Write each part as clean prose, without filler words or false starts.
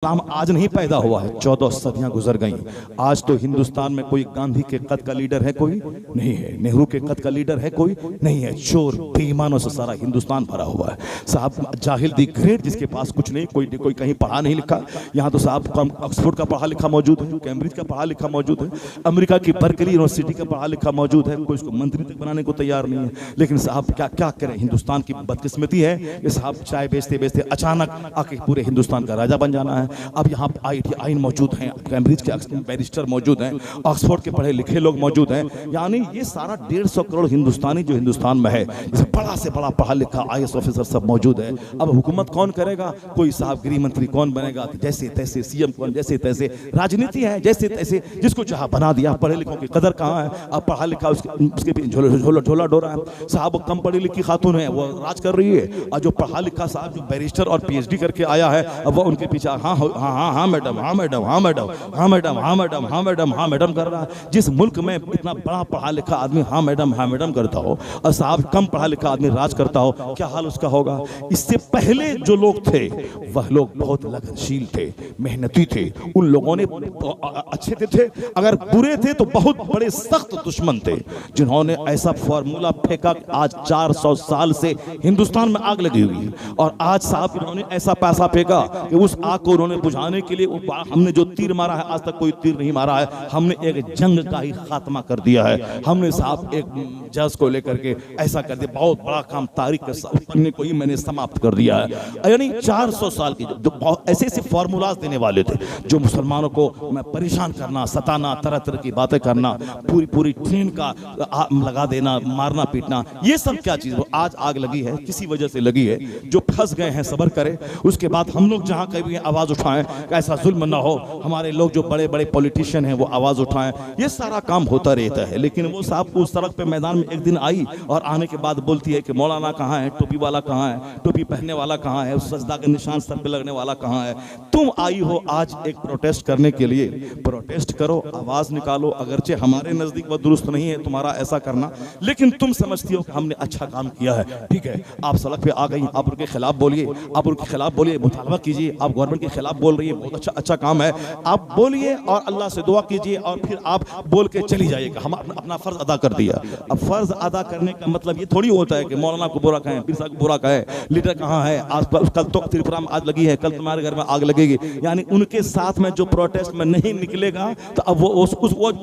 इस्लाम आज नहीं पैदा हुआ है, 14 सदियां गुजर गई। आज तो हिंदुस्तान में कोई गांधी के कद का लीडर है कोई नहीं है, नेहरू के कद का लीडर है कोई नहीं है। चोर बेईमानों से सारा हिंदुस्तान भरा हुआ है साहब। जाहिल दी ग्रेट जिसके पास कुछ नहीं, कोई कहीं पढ़ा नहीं लिखा। यहाँ तो साहब ऑक्सफोर्ड का पढ़ा लिखा मौजूद है, कैम्ब्रिज का पढ़ा लिखा मौजूद है, अमेरिका की बर्कली यूनिवर्सिटी का पढ़ा लिखा मौजूद है। कोई उसको मंत्री तक बनाने को तैयार नहीं है। लेकिन साहब क्या क्या करें, हिंदुस्तान की बदकिस्मती है कि साहब चाय बेचते बेचते अचानक आके पूरे हिंदुस्तान का राजा बन जाना है। अब यहाँ आईन मौजूद हैं, कैम्ब्रिज के बैरिस्टर मौजूद हैं, ऑक्सफोर्ड के पढ़े लिखे लोग मौजूद हैं। यानी ये सारा 150 करोड़ हिंदुस्तानी जो हिंदुस्तान में है, जैसे बड़ा से बड़ा पढ़ा लिखा IAS ऑफिसर सब मौजूद है। अब हुकूमत कौन करेगा? कोई साहब गृह मंत्री कौन बनेगा, जैसे तैसे CM कौन, जैसे तैसे राजनीति है, जैसे तैसे जिसको चाहा बना दिया। पढ़े लिखों की कदर कहाँ है? अब पढ़ा लिखा उसके झोला डोरा है साहब। कम पढ़ी लिखी खातून है वो राज कर रही है, और जो पढ़ा लिखा साहब जो बैरिस्टर और PhD करके आया है, अब वो उनके पीछे हाँ हाँ हाँ हाँ मैडम, हाँ मैडम, हाँ मैडम, हाँ मैडम, हाँ मैडम, हाँ मैडम, हाँ मैडम कर रहा है। जिस मुल्क में इतना बड़ा पढ़ा लिखा आदमी हाँ मैडम करता हो, और साहब कम पढ़ा लिखा आदमी राज करता हो, क्या हाल उसका होगा? इससे पहले जो लोग थे वह लोग बहुत लगनशील थे, मेहनती थे। उन लोगों ने अच्छे थे, अगर बुरे थे तो बहुत बड़े सख्त दुश्मन थे, जिन्होंने ऐसा फॉर्मूला फेंका। आज 400 साल से हिंदुस्तान में आग लगी हुई है, और आज साहब इन्होंने ऐसा पैसा फेंका कि उस आग को उन्होंने बुझाने के लिए हमने जो तीर मारा है, आज तक कोई तीर नहीं मारा है। हमने एक जंग का ही खात्मा कर दिया है। हमने साहब एक जज को लेकर के ऐसा कर दिया, बहुत बड़ा काम तारीख के को ही मैंने समाप्त कर दिया है। यानी 400 साल की जो ऐसे ऐसे फॉर्मूलाज देने वाले थे, जो मुसलमानों को मैं परेशान करना, सताना, तरह तरह की बातें करना, पूरी ट्रेन का लगा देना, मारना पीटना, ये सब क्या चीज? आज आग लगी है, किसी वजह से लगी है। जो फंस गए हैं सब्र करें, उसके बाद हम लोग जहां कभी आवाज उठाएं ऐसा जुल्म ना हो, हमारे लोग जो बड़े बड़े पॉलिटिशियन हैं वो आवाज उठाएं, ये सारा काम होता रहता है। लेकिन वो साहब उस सड़क पे मैदान में एक दिन आई और आने के बाद बोलती है कि मौलाना कहाँ है, टोपी वाला कहाँ है, टोपी पहनने वाला कहाँ है, उस सजदा के निशान सर पे लगने वाला कहाँ है? तुम आई हो आज एक प्रोटेस्ट करने के लिए, प्रोटेस्ट करो, आवाज निकालो। अगरचे हमारे नजदीक वो दुरुस्त नहीं है तुम्हारा ऐसा करना, लेकिन तुम समझती हो कि हमने अच्छा काम किया है, ठीक है। आप सड़क पे आ गई, आप उनके खिलाफ बोलिए, आप उनके खिलाफ बोलिए, मुतालबा कीजिए। आप गवर्नमेंट के खिलाफ बोल रही है, बहुत अच्छा काम है, आप बोलिए और अल्लाह से दुआ कीजिए, और फिर आप बोल के चली जाइएगा। हम अपना फर्ज अदा कर दिया। अब फर्ज अदा करने का मतलब ये थोड़ी होता है कि मौलाना को बुरा कहें, पीर साहब को बुरा कहें, लीडर कहाँ है, आज कल तो त्रिपुरा में आग लगी है, कल तुम्हारे घर में आग लगेगी। यानी उनके साथ में जो प्रोटेस्ट में नहीं निकलेगा तो अब वो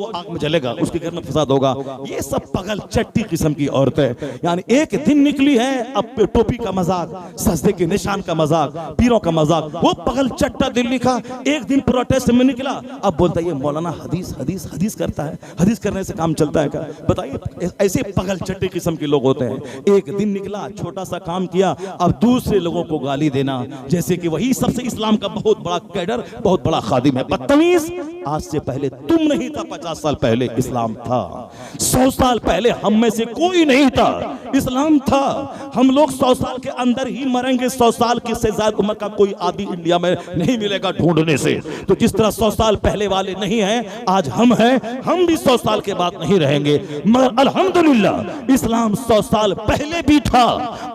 आग में जलेगा, उसके घर में फसाद होगा। ये सब पगल चट्टी किस्म की औरतें, यानी एक दिन निकली है, अब टोपी का मजाक, सजदे के निशान का मजाक, पीरों का मजाक। वो पगल चट्टा दिल्ली का एक दिन प्रोटेस्ट में निकला, अब बोलता है ये मौलाना हदीस करता है, हदीस करने से काम चलता है क्या? बताइए, ऐसे पगल चट्टे किस्म के लोग होते हैं। एक दिन निकला, छोटा सा काम किया, अब दूसरे लोगों को गाली देना, जैसे कि वही सबसे इस्लाम का बहुत बड़ा कैडर, बहुत बड़ा खादिम है। बदतमीज, आज से पहले तुम नहीं था, 50 साल पहले इस्लाम था, 100 साल पहले हम में से कोई नहीं था, इस्लाम था। हम लोग 100 साल के अंदर ही मरेंगे, 100 साल की से ज्यादा उम्र का कोई आदमी इंडिया में नहीं मिलेगा ढूंढने से। तो जिस तरह 100 साल पहले वाले नहीं हैं, आज हम हैं, हम भी 100 साल के बाद नहीं रहेंगे। मगर अल्हम्दुलिल्लाह इस्लाम 100 साल पहले भी था,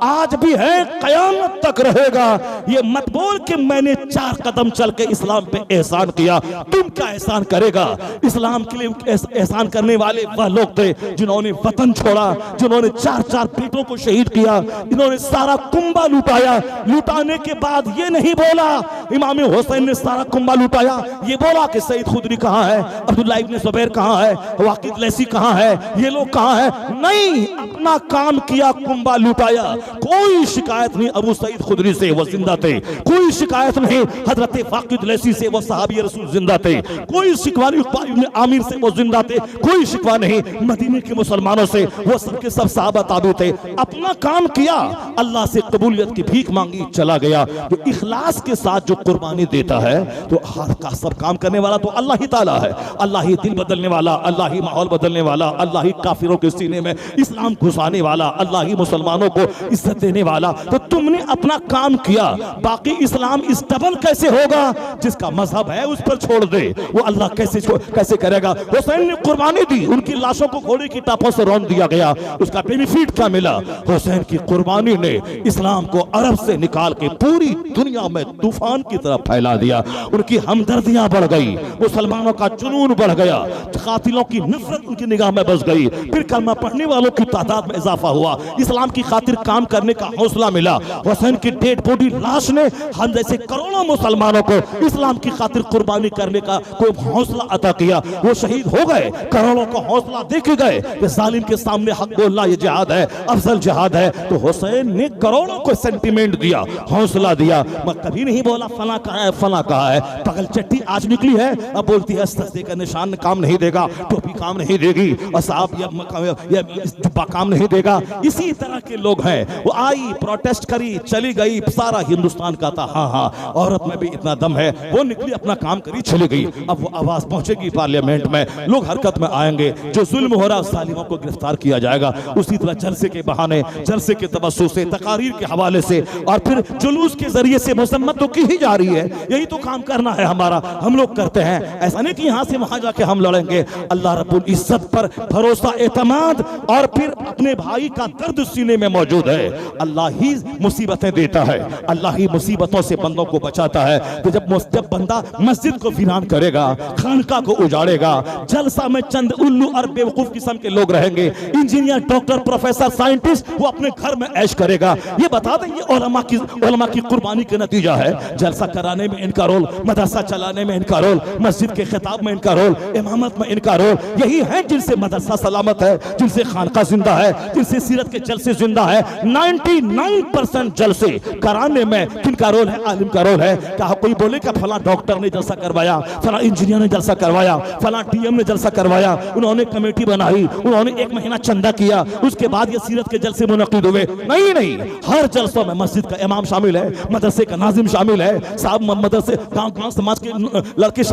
आज भी है, कयामत तक रहेगा। ये मत बोल कि मैंने 4 कदम चल के इस्लाम पे एहसान किया, तुम क्या एहसान करेगा? इस्लाम के लिए एहसान करने वाले वह लोग थे जिन्होंने वतन छोड़ा, जिन्होंने 4 बेटों को शहीद किया, इन्होंने सारा कुंबा लुटाया। लुटाने के बाद ये नहीं बोला इमाम हुसैन ने सारा कुंबा लुटाया, ये बोला कि सईद खुदरी कहाँ है, अब्दुल्लाह इब्न जुबैर कहाँ है, वाकिद लैसी कहाँ है, ये लोग कहाँ है? नहीं, अपना काम किया, कुंबा लुटाया। कोई शिकायत नहीं अबू सईद खुदरी से, वो जिंदा थे। कोई शिकायत नहीं हजरत वाकिद लैसी से, वो सहाबी रसूल जिंदा थे। कोई शिकवा नहीं उक़बा इब्न आमिर से, वो जिंदा थे। कोई शिकवा नहीं मदीने के मुसलमानों से, वो सबके सब सहाबा ताबी थे। अपना काम किया, अल्लाह से कबूलियत की भीख मांगी, चला गया। तो इखलास के साथ जो कुर्बानी देता है, तो हर का सब काम करने वाला तो अल्लाह ही ताला है। अल्लाह ही दिल बदलने वाला, अल्लाह ही माहौल बदलने वाला, अल्लाह ही काफिरों के सीने में इस्लाम घुसाने वाला, अल्लाह ही मुसलमानों को इज्जत देने वाला। तो तुमने अपना काम किया, बाकी इस्लाम स्टेबल कैसे होगा? जिसका मजहब है उस पर छोड़ दे, वो अल्लाह कैसे करेगा? हुसैन ने कुर्बानी दी, उनकी लाशों को घोड़े की टापों से रौंद दिया गया, उसका बेनिफिट क्या मिला? हुसैन की कुर्बानी ने इस्लाम को अरब से निकाल के पूरी दुनिया में तूफान की तरह तरफ फैला दिया। उनकी हमदर्दियां बढ़ गई, मुसलमानों का जुनून बढ़ गया, कातिलों की नफरत उनकी निगाह में बस गई। फिर कलमा पढ़ने वालों की तादाद में इजाफा हुआ, इस्लाम की खातिर काम करने का हौसला मिला। हुसैन की डेड बॉडी लाश ने हम जैसे करोड़ों मुसलमानों को इस्लाम की खातिर कुर्बानी करने का कोई हौसला अता किया। वो शहीद हो गए, करोड़ों को हौसला दे के गए कि जालिम के सामने हक बोलना ये जिहाद है, अफजल जिहाद है। तो हुसैन ने करोड़ों को सेंटिमेंट दिया, हौसला दिया। मैं कभी नहीं बोला फला कहा है, फला कहा है। पगल चट्टी आज निकली है, अब बोलती है सजदे का निशान काम नहीं देगा, टोपी काम नहीं देगी, और साहब ये जुब्बा काम नहीं देगा। इसी तरह के लोग हैं। वो आई, प्रोटेस्ट करी, चली गई, सारा हिंदुस्तान का था हाँ हाँ औरत में भी इतना दम है। वो निकली, अपना काम करी, चली गई। अब वो आवाज पहुंचेगी पार्लियामेंट में, लोग हरकत में आएंगे। जो जुल्म हो रहा जालिमों को गिरफ्तार किया जाएगा। उसी तरह जलसे के बहाने, जलसे के तबस्सुम से, तकारीर के हवाले से और फिर जुलूस के जरिए से मजम्मत तो की ही जा रही है। यही तो काम करना है हमारा, हम लोग करते हैं। ऐसा नहीं कि यहां से वहां जाके हम लड़ेंगे। अल्लाह रब्बुल इज्जत पर भरोसा, एतमाद और फिर अपने भाई का दर्द सीने में मौजूद है। अल्लाह ही मुसीबतें देता है, अल्लाह ही मुसीबतों से बंदों को बचाता है। तो जब बंदा मस्जिद को वीरान करेगा, खानका को उजाड़ेगा, जलसा में चंद उल्लू और बेवकूफ किस्म के लोग रहेंगे, इंजीनियर, डॉक्टर, प्रोफेसर, साइंटिस्ट, वो अपने घर में ऐश करेगा। ये बता दें ये उलमा की कुर्बानी का नतीजा है। जलसा कराने में इनका रोल, मदरसा चलाने में इनका रोल, मस्जिद के खिताब में इनका रोल, इमामत में इनका रोल। यही है जिनसे मदरसा सलामत है, जिनसे खानका जिंदा है, जिनसे सीरत के जलसे जिंदा है। 99% जलसे कराने में किनका रोल है? आलिम का रोल है। क्या कोई बोले कि फला डॉक्टर ने जलसा करवाया, फला इंजीनियर ने जलसा करवाया, फला डीएम ने जलसा करवाया, उन्होंने कमेटी बनाई, उन्होंने 1 महीना चंदा किया, उसके बाद ये सीरत के जलसे मुनक्किद हुए? नहीं नहीं, हर जलसों में मस्जिद का इमाम शामिल है, मदरसे का नाजिम शामिल है, साहब मदरसे गांव समाज के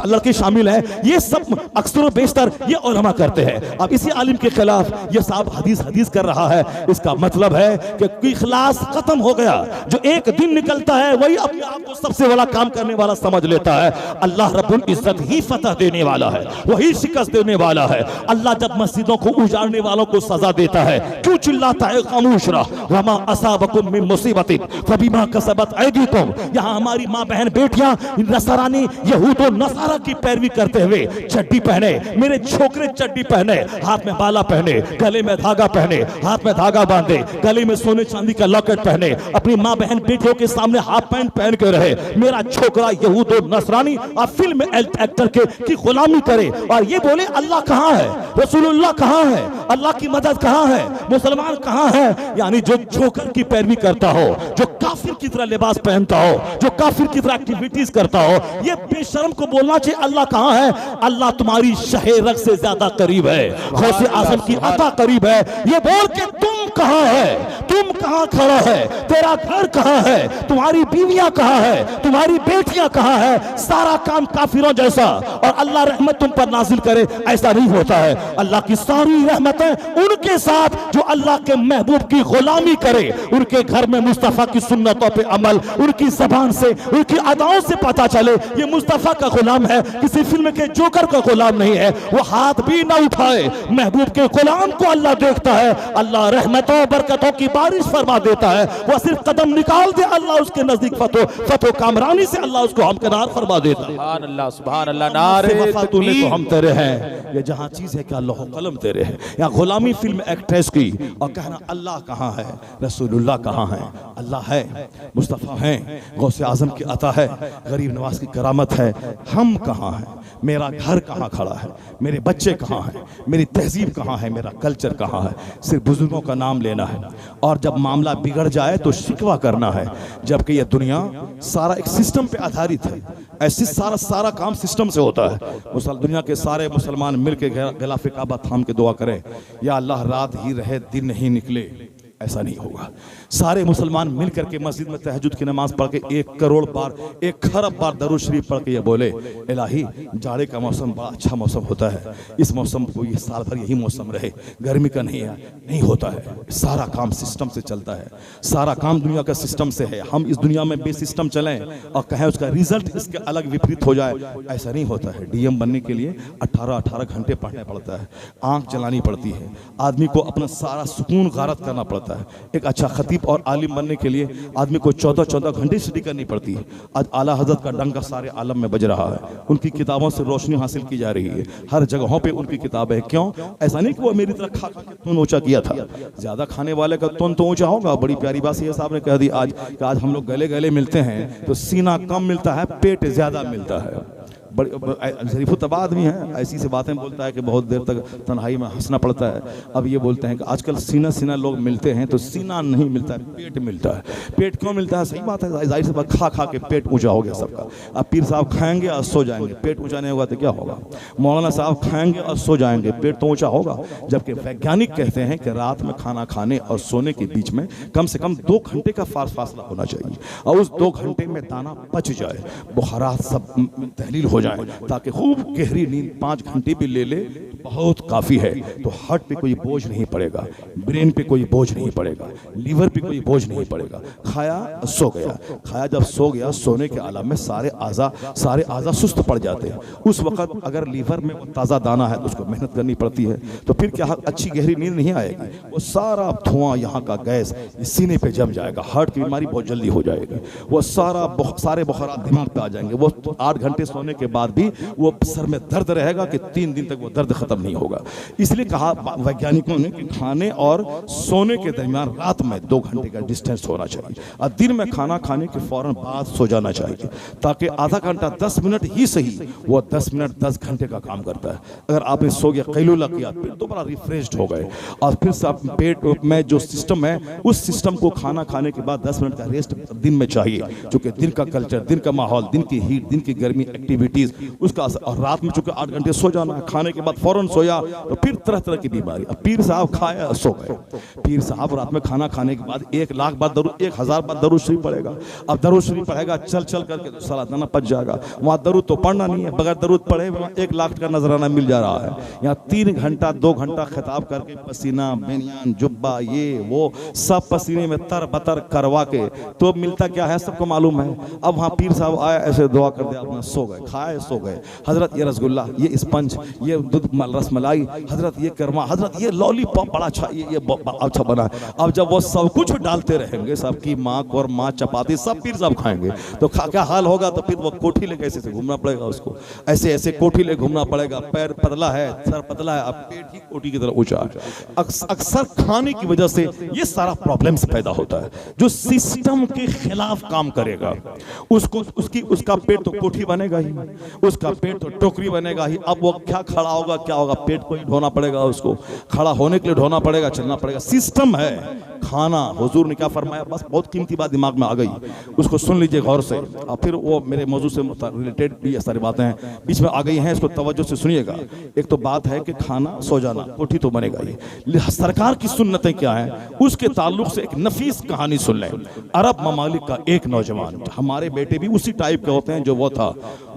लड़के शामिल है। ये सब अक्सर बेशतर ये उलमा करते हैं। अब इसी आलिम के खिलाफ ये साहब हदीस कर रहा है। इसका मतलब है कि इखलास खत्म हो गया। जो एक दिन निकलता है वही अपने आप को सबसे बड़ा काम करने वाला समझ लेता है। अल्लाह रब्बुल इज्जत ही फतह देने वाला है, वही शिकस्त देने वाला है। अल्लाह जब मस्जिदों को उजाड़ने वालों को सजा देता है, क्यों चिल्लाता है खामोश रह, वमा असाबकुम मिन मुसीबतिन फबिमा कसबत ऐदीकुम। यहाँ हमारी माँ बहन बेटियां नसरानी यहूद और नसारा की पैरवी करते हुए चड्डी पहने, मेरे छोकरे चड्डी पहने, हाथ में बाला पहने, गले में धागा पहने, हाथ में धागा बांधे, गले में सोने चांदी का लॉकेट पहने, अपनी माँ बहन बेटियों के सामने हाफ पैंट पहन के रहे। मेरा छोकरा यहूद और नसरानी और फिल्म एक्टर के की गुलामी करे और ये बोले अल्लाह कहाँ है, रसूलुल्लाह कहाँ है, अल्लाह की मदद कहाँ है, मुसलमान कहाँ है। यानी जो जोकर की पैरवी करता हो, जो काफिर की तरह लिबास पहनता हो, जो काफिर की तरह एक्टिविटीज करता हो, ये बेशर्म को बोलना चाहिए अल्लाह कहाँ है। अल्लाह तुम्हारी शहे रग से ज्यादा करीब है, गौसे आजम की अता करीब है। ये बोल के तुम कहाँ है, तुम कहाँ खड़ा है, तेरा घर कहाँ है, तुम्हारी बीवियां कहाँ है, तुम्हारी बेटियां कहाँ है। सारा काम काफिरों जैसा और अल्लाह रहमत तुम पर नाजिल करे ऐसा नहीं होता है। अल्लाह की सारी रहमतें उनके साथ जो अल्लाह के महबूब की गुलामी करे, उनके घर में मुस्तफा की सुन्नतों पे अमल, उनकी जबान से, उनकी अदाओं से पता चले ये मुस्तफा का गुलाम है, किसी फिल्म के जोकर का गुलाम नहीं है। वो हाथ भी ना उठाए, महबूब के गुलाम को अल्लाह देखता है, अल्लाह रहमतों बरकतों की बारिश फरमा देता है। वो सिर्फ कदम निकाल दे, अल्लाह उसके नजदीक फतो कामरानी से अल्लाह उसको हमकनार फरमा देता है। सुभान अल्लाह, सुभान अल्लाह, नारे तूने तो हम तेरे हैं। ये जहां चीज है कि अल्लाह कलम तेरे है। या गुलामी फिल्म एक्ट्रेस की और कहना अल्लाह कहाँ है, रसूलुल्लाह कहाँ है। अल्लाह है, मुस्तफा है, गौसे आजम की अता है, गरीब नवाज की करामत है। हम कहाँ हैं, मेरा घर कहाँ खड़ा है, मेरे बच्चे कहाँ हैं, मेरी तहजीब कहाँ है, मेरा कल्चर कहाँ है। सिर्फ बुजुर्गों का नाम लेना है और जब मामला बिगड़ जाए तो शिकवा करना है। जबकि यह दुनिया सारा एक सिस्टम पे आधारित है। ऐसे सारा काम सिस्टम से होता है। दुनिया के सारे मुसलमान मिलकर गिलाफे काबा थाम के दुआ करें, या अल्लाह रात ही रहे दिन नहीं निकले, ऐसा नहीं होगा। सारे मुसलमान मिलकर के मस्जिद में तहज्जुद की नमाज पढ़ के 1 करोड़ बार, 1 खरब बार दरूद शरीफ पढ़ के ये बोले इलाही जाड़े का मौसम बड़ा अच्छा मौसम होता है, इस मौसम को ये साल भर यही मौसम रहे, गर्मी का नहीं होता है। सारा काम सिस्टम से चलता है, सारा काम दुनिया का सिस्टम से है। हम इस दुनिया में बेसिस्टम चलें और कहें उसका रिजल्ट इसके अलग विपरीत हो जाए, ऐसा नहीं होता है। डीएम बनने के लिए 18 घंटे पढ़ना पड़ता है, आंख जलानी पड़ती है, आदमी को अपना सारा सुकून गारत करना पड़ता है। पड़ता है। एक अच्छा खतीब और आलिम बनने के लिए आदमी को 14-14 घंटे स्टडी करनी पड़ती है। आज आला हजरत का डंका सारे आलम में बज रहा है, उनकी किताबों से रोशनी हासिल की जा रही है, हर जगहों पे उनकी किताबें हैं। क्यों? ऐसा नहीं कि वो मेरी तरह खा के तुन ऊंचा किया था, ज्यादा खाने वाले का तुन तो ऊंचा होगा। बड़ी प्यारी बात ये साहब ने कह दी आज कि आज हम लोग गले गले मिलते हैं तो सीना कम मिलता है, पेट ज्यादा मिलता है। बड़ी शरीफुतबा आदमी है, ऐसी से बातें बोलता है कि बहुत देर तक तन्हाई में हंसना पड़ता है। अब ये बोलते हैं कि आजकल सीना सीना लोग मिलते हैं तो सीना नहीं मिलता है, पेट मिलता है। पेट क्यों मिलता है? सही बात है, जाहिर सी बात, खा खा के पेट ऊंचा हो गया सबका। अब पीर साहब खाएंगे और सो जाएंगे, पेट ऊंचा नहीं होगा तो क्या होगा? मौलाना साहब खाएंगे और सो जाएंगे, पेट तो ऊंचा होगा। जबकि वैज्ञानिक कहते हैं कि रात में खाना खाने और सोने के बीच में कम से कम 2 घंटे का फासला होना चाहिए, और उस 2 घंटे में दाना पच जाए, बुखारात सब तहलील हो जाए, ताकि खूब गहरी नींद 5 घंटे भी ले ले तो बहुत काफी है। तो हार्ट पे कोई बोझ नहीं पड़ेगा, ब्रेन पे कोई बोझ नहीं पड़ेगा, लीवर पे कोई बोझ नहीं पड़ेगा। खाया सो गया, खाया जब सो गया, सोने के आलम में सारे आज़ा सुस्त पड़ जाते हैं। उस वक्त अगर लीवर में ताज़ा दाना है तो उसको मेहनत करनी पड़ती है, तो फिर क्या अच्छी गहरी नींद नहीं आएगी। वो सारा धुआं यहाँ का गैस सीने पे जम जाएगा, हार्ट की बीमारी बहुत जल्दी हो जाएगी। वो सारे बुखारात दिमाग पे आ जाएंगे। वो 8 घंटे सोने के बाद भी वो सर में दर्द रहेगा कि 3 दिन तक वो दर्द खत्म नहीं होगा। इसलिए कहा वैज्ञानिकों ने कि खाने और सोने के दरमियान रात में 2 घंटे का डिस्टेंस होना चाहिए, और दिन में खाना खाने के फौरन बाद सो जाना चाहिए, ताकि आधा घंटा 10 मिनट ही सही, वो 10 मिनट 10 घंटे का काम करता है। अगर आपने सो गया, कैलूला किया, फिर दोबारा रिफ्रेश्ड हो गए, और फिर से आप पेट में जो सिस्टम है उस सिस्टम को खाना खाने के बाद 10 मिनट का रेस्ट दिन में चाहिए, क्योंकि दिन का कल्चर, दिन का माहौल, दिन की हीट, दिन की गर्मी, एक्टिविटीज उसका असर। और रात में चूंकि 8 घंटे सो जाना है, खाने के बाद फौरन सोया तो फिर तरह तरह की बीमारी। अब पीर साहब खाया सो गए, पीर साहब रात में खाना खाने के बाद 1 लाख बार दरूद, 1000 बार दरूद शरीफ पढ़ेगा। अब दरूद शरीफ पढ़ेगा चल चल करके तो सारा दाना पच जाएगा। वहाँ दरूद तो पढ़ना नहीं है, बगैर दरूद पढ़े 1 लाख का नजराना मिल जा रहा है। यहाँ 3 घंटा 2 घंटा खिताब करके पसीना, बेनियान, जुब्बा, ये वो सब पसीने में तर बतर करवा के तो मिलता क्या है सबको मालूम है। अब वहाँ पीर साहब आया, ऐसे दुआ कर दिया, अपना सो गए, खाए सो गए। हजरत ये रसगुल्ला, ये स्पंज, ये दूध रसमलाई, हजरत ये कर्मा, हजरत ये लॉलीपॉप बड़ा अच्छा, ये अच्छा बना है। अब जब वो सब कुछ डालते रहेंगे, सबकी माँ कोरमा, चपाती सब पीर साहब खाएंगे, तो क्या हाल होगा? तो फिर वो कोठी लेके ऐसे से घूमना पड़ेगा उसको, ऐसे ऐसे कोठी ले घूमना पड़ेगा। पैर पतला है, सर पतला है, अब पेट ही कोठी की तरह ऊंचा है। अक्सर खाने की वजह से ये सारा प्रॉब्लम्स पैदा होता है। जो सिस्टम के खिलाफ काम करेगा उसका पेट तो कोठी बनेगा ही, उसका पेट तो टोकरी बनेगा ही। अब वो क्या खड़ा होगा, क्या होगा? पेट को ही ढोना पड़ेगा, उसको खड़ा होने के लिए ढोना पड़ेगा, चलना पड़ेगा। सिस्टम है खाना। हुजूर ने क्या फरमाया? बस बहुत कीमती बात दिमाग में आ गई, उसको सुन लीजिए गौर से, और फिर वो मेरे मौजूद से रिलेटेड भी ये सारी बातें बीच में आ गई हैं, इसको तवज्जो से सुनिएगा। एक तो बात है कि खाना सो जाना, कोठी तो बनेगा ही। सरकार की सुन्नतें क्या है उसके ताल्लुक से एक नफीस कहानी सुन लें। अरब ममालिक का एक नौजवान, हमारे बेटे भी उसी टाइप के होते हैं जो वो था,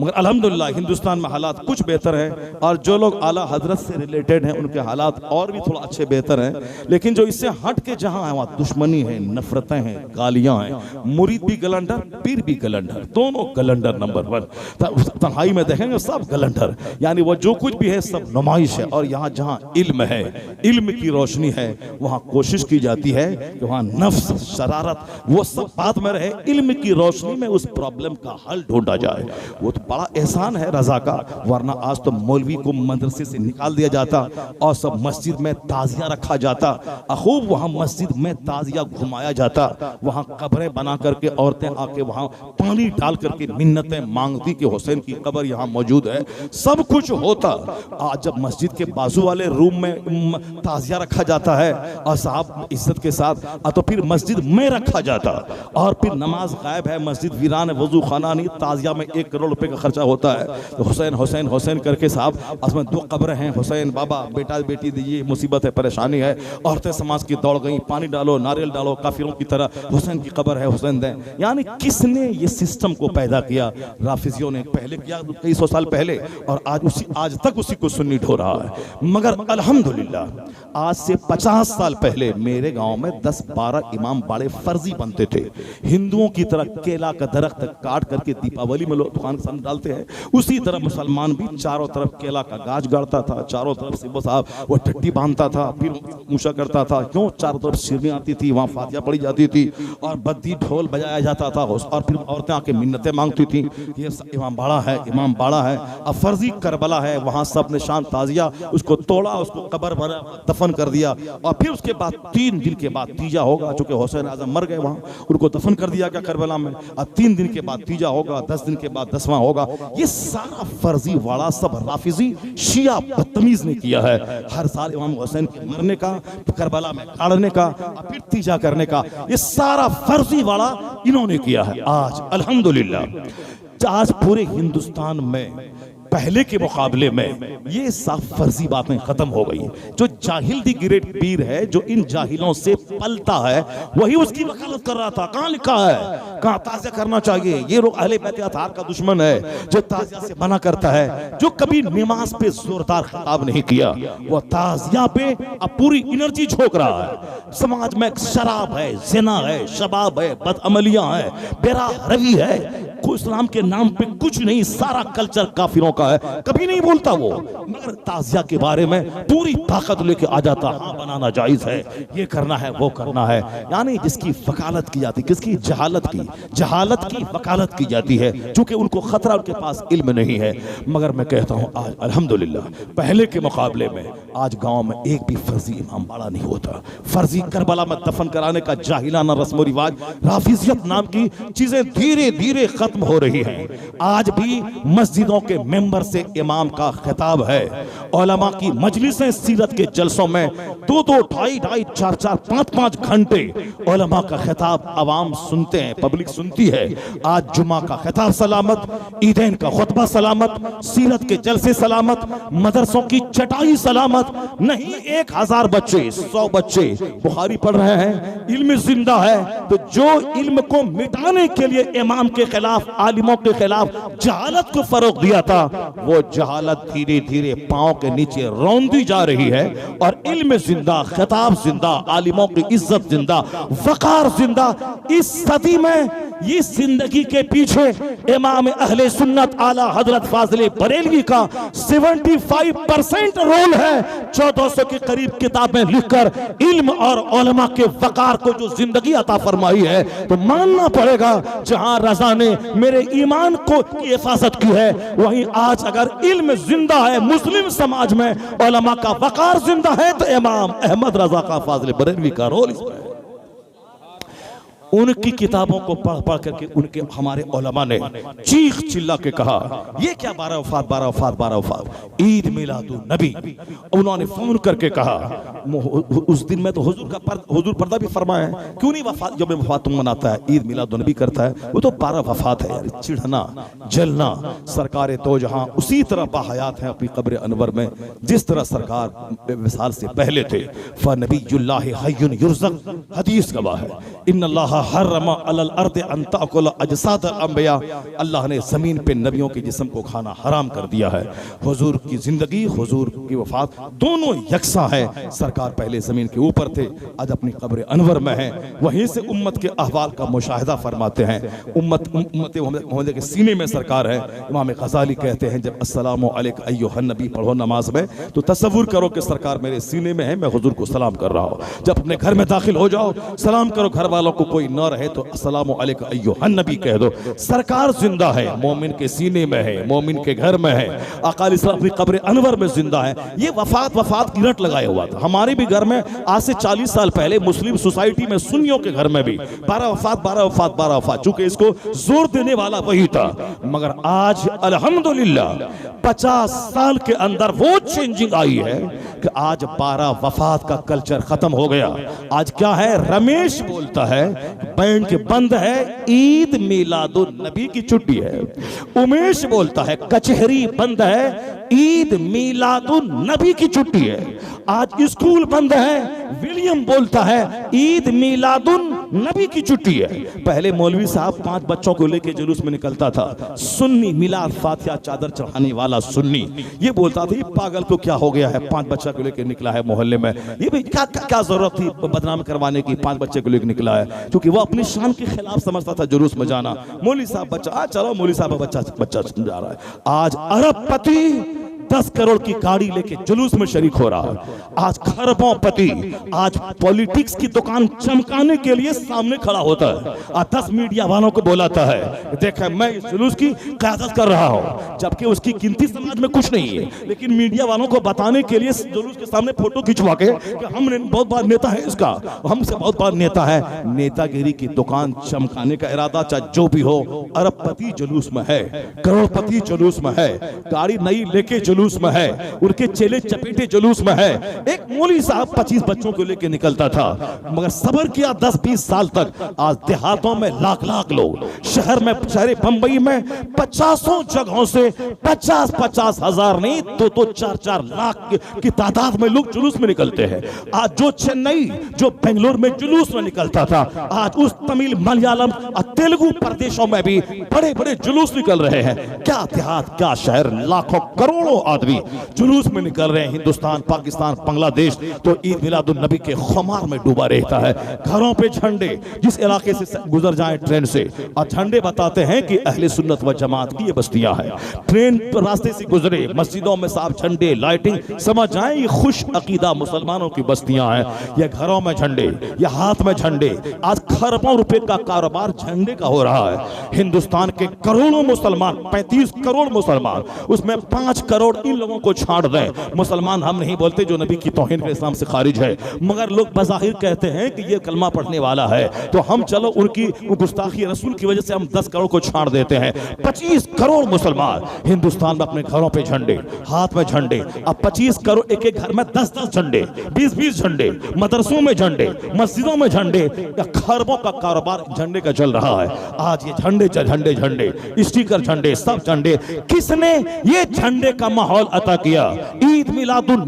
मगर अल्हम्दुलिल्लाह हिंदुस्तान में हालात कुछ बेहतर हैं, और जो लोग आला हजरत से रिलेटेड हैं उनके हालात और भी थोड़ा अच्छे बेहतर हैं। लेकिन जो इससे हट के जहां है वहाँ दुश्मनी है, नफरतें हैं, गालियां हैं, मुरीद भी गलंडर, पीर भी गलंडर, दोनों गलंडर नंबर 1। तन्हाई में देखेंगे सब गलंडर, यानी वो जो कुछ भी है सब नुमाइश है। और यहाँ जहाँ इल्म है, इल्म की रोशनी है, वहाँ कोशिश की जाती है कि वहाँ नफ्स, शरारत, वो सब बात में रहे, इल्म की रोशनी में उस प्रॉब्लम का हल ढूंढा जाए। वो तो बड़ा एहसान है रजा का, वरना आज तो मौलवी को मदरसे से निकाल दिया जाता और सब मस्जिद में ताजिया रखा जाता, खूब वहाँ मस्जिद में ताजिया घुमाया जाता, वहाँ कब्रें बना करके औरतें आके वहाँ पानी डाल करके मिन्नतें मांगती कि हुसैन की कब्र यहाँ मौजूद है, सब कुछ होता। आज जब मस्जिद के बाजू वाले रूम में ताजिया रखा जाता है और साहब इज्जत के साथ, तो फिर मस्जिद में रखा जाता, और फिर नमाज गायब है, मस्जिद वीरान है, वजू खाना नहीं, ताजिया में 1 करोड़ रुपए का खर्चा होता है। तो हुसैन हुसैन हुसैन करके साहब उसमें 2 कब्रें हैं, हुसैन बाबा, बेटा बेटी दीजिए, मुसीबत है, परेशानी है, औरतें समाज की दौड़ गई, पानी डालो, नारियल डालो, काफिरों की तरह, हुसैन की कब्र है, हुसैन दें। यानी किसने ये सिस्टम को पैदा किया? राफिजियों ने पहले किया, कई 100 साल पहले, और आज तक उसी को सुन्नी ढो रहा है। मगर अल्हम्दुलिल्लाह आज से 50 साल पहले मेरे गांव में 10-12 इमाम बड़े फर्जी बनते थे। हिंदुओं की तरह केला का दरख्त काट करके दीपावली में लोग दुकान के सामने डालते हैं, उसी तरह मुसलमान भी चारों तरफ केला का गाछ गाड़ता था, चारों तरफ से वो साहब वो टट्टी बांधता था, फिर ऊंचा करता था। क्यों? चारों तरफ सीढ़ियाँ आती थी, वहाँ फातिहा पढ़ी जाती थी और बद्दी ढोल बजाया जाता था और फिर औरतें आके मिन्नतें मांगती थी। ये इमाम बाड़ा है, इमाम बाड़ा है। अब फर्जी करबला है, वहाँ सब ने शान ताजिया उसको तोड़ा, उसको कब्र भरा, दफन कर दिया। और फिर उसके बाद 3 दिन के बाद तीजा होगा, चूंकि हुसैन आजम मर गए वहाँ, उनको दफन कर दिया गया करबला में। अब 3 दिन के बाद तीजा होगा, 10 दिन के बाद 10वां होगा। ये सारा फर्जी वाड़ा सब राफिजी शिया बदतमीज ने किया है। हर साल इमाम हुसैन के मरने का, करबला में गाड़ने का, फिर तीजा करने का, ये सारा फर्जी वाड़ा इन्होंने किया है। आज अल्हम्दुलिल्लाह आज पूरे हिंदुस्तान में पहले के मुकाबले में ये साफ फर्जी बातें खत्म हो गई। जो जाहिल दी ग्रेट पीर है, जो इन जाहिलों से पलता है, वही उसकी वकालत कर रहा था। कहाँ लिखा है, कहाँ ताज़िया करना चाहिए? ये लोग अहले बैत अताहार का दुश्मन है जो ताज़िया से मना करता है, जो कभी नमाज पे जोरदार खिताब नहीं किया, वो ताज़िया पे अब पूरी एनर्जी झोंक रहा है। समाज में शराब है, जिना है, शबाब है, बदअमलियां है, बेरा रवि है, इस्लाम के नाम पे कुछ नहीं, सारा कल्चर काफिरों का है। कभी नहीं बोलता वो, मगर ताज़िया के बारे में पूरी ताकत लेके आ जाता। हाँ, बनाना जायज है, ये करना है, वो करना है। यानी जिसकी वकालत की जाती, किसकी? जहालत की वकालत की जाती है, क्योंकि उनको खतरा, उनके पास इल्म नहीं है। मगर मैं कहता हूँ आज अल्हम्दुलिल्लाह पहले के मुकाबले में आज गांव में एक भी फर्जी इमाम बाड़ा नहीं होता। फर्जी करबला में दफन कराने का जाहिलाना रस्म रिवाज, राफिजियत नाम की चीजें धीरे धीरे खत्म हो रही है। आज भी मस्जिदों के मेंबर से इमाम का खिताब है। उलमा की मजलिसें सीरत के जलसों में 2-2, 2.5, 4-4, 5-5 घंटे उलमा का खिताब अवाम सुनते हैं, पब्लिक सुनती है। आज जुमा का खिताब सलामत, ईदैन का खुतबा सलामत, सीरत के जलसे सलामत, मदरसों की चटाई सलामत। नहीं 1000 बच्चे, 100 बच्चे बुखारी पढ़ रहे हैं, इल्म जिंदा है। तो जो इल्म को मिटाने के लिए इमाम के खिलाफ, आलिमों के खिलाफ जहालत को फरोग दिया था, वो जहालत धीरे धीरे पांव के नीचे रौंदी जा रही है। और इल्म जिंदा, खिताब जिंदा, आलिमों की इज्जत जिंदा, वकार जिंदा। इस सदी में इस जिंदगी के पीछे इमाम अहले सुन्नत आला हजरत फाजिल बरेलवी का 75% रोल है। 1400 के करीब किताबें लिखकर इल्म और उलमा के वकार को जो जिंदगी अता फरमाई है, तो मानना पड़ेगा जहां रजा ने मेरे ईमान को की हिफाजत की है, वहीं आज अगर इल्म जिंदा है मुस्लिम समाज में, उलमा का वकार जिंदा है, तो इमाम अहमद रजा का फाजिल बरेलवी का रोल इसमें है। उनकी किताबों को पढ़ पढ़ करके उनके हमारे उलमा ने चीख चिल्ला के कहा, ये क्या 12 वफात 12 वफात 12 वफात, ईद मिलादुन नबी। उन्होंने फोन करके कहा, उस दिन में तो हुजूर पर्दा भी फरमाया है, क्यों नहीं वफात, जब वफात तुम मनाता है, ईद मिलादुन नबी करता है, वो तो 12 वफात है यार। चिढ़ना, जलना। सरकार तो जहां उसी तरह बाहयात है अपनी कब्र अनवर में, जिस तरह सरकार विसाल से पहले थे। फ़नबीयुल्लाहि हय्युन युरज़क़, हदीस गवाह है। इन्नल्लाह हर्रमा अलल अर्द अन ताकुल अजसाद अल अंबिया, अल्लाह ने जमीन पे नबियों के जिस्म को खाना हराम कर दिया है। हुजूर की जिंदगी, हुजूर की वफात दोनों यकसा है। सरकार पहले जमीन के ऊपर थे, आज अपनी कब्र अनवर में है। वहीं से उम्मत के अहवाल का मुशाहिदा फरमाते हैं। उम्मत मोहम्मद के सीने में सरकार है। इमाम गज़ाली कहते हैं, जब अस्सलामु अलैका अय्युहन नबी पढ़ो नमाज में, तो तसव्वुर करो कि सरकार मेरे सीने में है, मैं हुजूर को सलाम कर रहा हूँ। जब अपने घर में दाखिल हो जाओ, सलाम करो, घर वालों को कोई न रहे तो अस्सलामु अलैका अय्युहन नबी कह दो। सरकार जिंदा है, मोमिन के सीने में है, मोमिन के घर में है। आका अलैहिस्सलाम अपनी कब्र अनवर में जिंदा है। ये वफात की रट लगाए हुआ था। हमारे भी घर में आज से 40 साल पहले मुस्लिम सोसाइटी में सुन्नियों के घर में भी 12 वफात 12 वफात 12 वफात, चूंकि इसको जोर देने वाला वही था। मगर आज अल्हम्दुलिल्लाह 50 साल के अंदर वो चेंजिंग आई है कि आज 12 वफात का कल्चर खत्म हो गया। आज क्या है, रमेश बोलता है बैंक बंद है, ईद मिलादुन नबी की छुट्टी है। उमेश बोलता है कचहरी बंद है, ईद मिलादुन नबी की छुट्टी है। आज स्कूल बंद है, विलियम बोलता है ईद मिलादुन नबी की छुट्टी है। पहले मौलवी साहब 5 बच्चों को लेके जुलूस में निकलता था, सुन्नी मिलाद फातिहा चादर चढ़ाने वाला सुन्नी, ये बोलता था ये पागल को क्या हो गया है, 5 बच्चा को लेके निकला है मोहल्ले में, ये भी क्या जरूरत थी बदनाम करवाने की, 5 बच्चे को लेकर निकला है। क्योंकि वो अपनी शान के खिलाफ समझता था जुलूस में जाना। मौलवी साहब बच्चा, चलो मौलवी साहब बच्चा जा रहा है। आज अरबपति 10 करोड़ की गाड़ी लेके जुलूस में शरीक हो रहा है। आज खरबों पति आज पॉलिटिक्स की दुकान चमकाने के लिए सामने खड़ा होता है और 10 मीडिया वालों को बुलाता है, देखा मैं इस जुलूस की क़यादत कर रहा हूं, जबकि उसकी गिनती समाज में कुछ नहीं है, लेकिन मीडिया वालों को बताने के लिए जुलूस के सामने फोटो खिंचवा के कि हमने बहुत बार नेता है इसका, हमसे बहुत बार नेता है। नेतागिरी की दुकान चमकाने का इरादा चाहे जो भी हो, अरबपति जुलूस में है, करोड़पति जुलूस में है, गाड़ी नई लेके जुलूस में है, उनके चेले चपेटे जुलूस में है। एक मौलवी साहब 25 बच्चों को लेके निकलता था, मगर सब्र किया 10-20 साल तक। आज देहातों में लाख लोग, शहर में शहर बंबई में 50 जगहों से 50 हजार नहीं तो 4 लाख की तादाद में लोग जुलूस में निकलते हैं। आज जो चेन्नई जो बेंगलोर में जुलूस में निकलता था, आज उस तमिल मलयालम और तेलुगु प्रदेशों में भी बड़े जुलूस निकल रहे हैं। क्या देहात क्या शहर, लाखों करोड़ों आदमी जुलूस में निकल रहे हैं। हिंदुस्तान, पाकिस्तान, बांग्लादेश तो ईद मिलादुन नबी के खुमार में डूबा रहता है। घरों पे झंडे, जिस इलाके से गुजर जाए ट्रेन से, और झंडे बताते हैं कि अहले सुन्नत व जमात की ये बस्तियां हैं। ट्रेन रास्ते से गुजरे, मस्जिदों में साफ झंडे, लाइटिंग, समझ जाए ये खुश अकीदा मुसलमानों की बस्तियां हैं। ये घरों में झंडे, ये हाथ में झंडे। आज खरबों रुपए का कारोबार झंडे का हो रहा है। हिंदुस्तान के करोड़ों मुसलमान, 35 करोड़ मुसलमान, उसमें 5 करोड़ इन लोगों को छाड़ दें। मुसलमान हम नहीं बोलते जो नबी की तौहीन के इस्लाम से खारिज है, मगर लोग बज़ाहिर कहते हैं कि ये कलमा पढ़ने वाला है, तो हम चलो उनकी गुस्ताखी रसूल की वजह से हम 10 करोड़ को छाड़ देते हैं। 25 करोड़ मुसलमान हिंदुस्तान में अपने घरों पे झंडे, हाथ में झंडे। अब 25 करोड़ एक घर में 10 झंडे, 20 झंडे, मदरसों में झंडे, मस्जिदों में झंडे, खरबों का कारोबार झंडे का चल रहा है। आज ये झंडे स्टिकर झंडे, सब झंडे। किसने ये झंडे का माहौल अता किया? ईद मिलादुन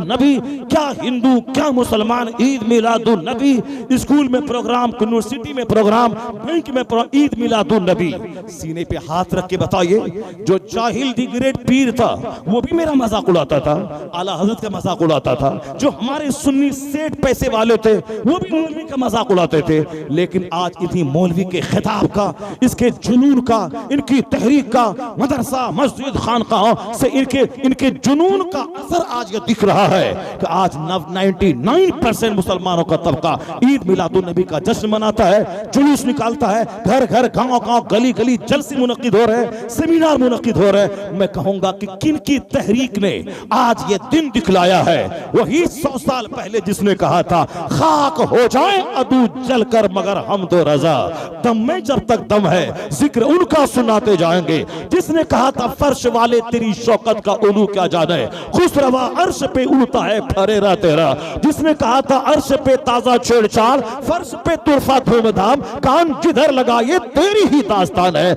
नबी। क्या हिंदू क्या मुसलमान ईद मिलादुन नबी, स्कूल में प्रोग्राम, यूनिवर्सिटी में प्रोग्राम, बैंक में ईद मिलादुन नबी। सीने पे हाथ रख के बताइए, जो जाहिल दी ग्रेट पीर था वो भी मेरा मजाक उड़ाता था, आला हजरत का मजाक उड़ाता था। जो हमारे सुन्नी सेठ पैसे वाले थे वो भी मौलवी का मजाक उड़ाते थे। लेकिन आज इन्हीं मौलवी के खिताब का, इसके जुनून का, इनकी तहरीक का, मदरसा मस्जिद खानकाहों से इनके जुनून का असर आज ये दिख रहा है कि आज 99% मुसलमानों का तबका ईद मिलादुन नबी का जश्न मनाता है, जुलूस निकालता है, घर गांव गली जलसे मुनक्किद हो रहे हैं, सेमिनार मुनक्किद हो रहे हैं। मैं कहूंगा कि किनकी तहरीक ने आज ये दिन दिखलाया है? वही 100 साल पहले जिसने कहा था खाक हो जाए अदू जलकर मगर हम तो रजा, दम में जब तक दम है जिक्र उनका सुनाते जाएंगे। जिसने कहा था फर्श वाले तेरी शौकत का उलू क्या जाने, खुसरवा अर्श पे उड़ता है फरेरा तेरा। जिसने कहा था अर्श पे ताजा छेड़छाड़, फर्श पे तुरफा धूमधाम, कान जिधर लगाए तेरी ही दास्तान है।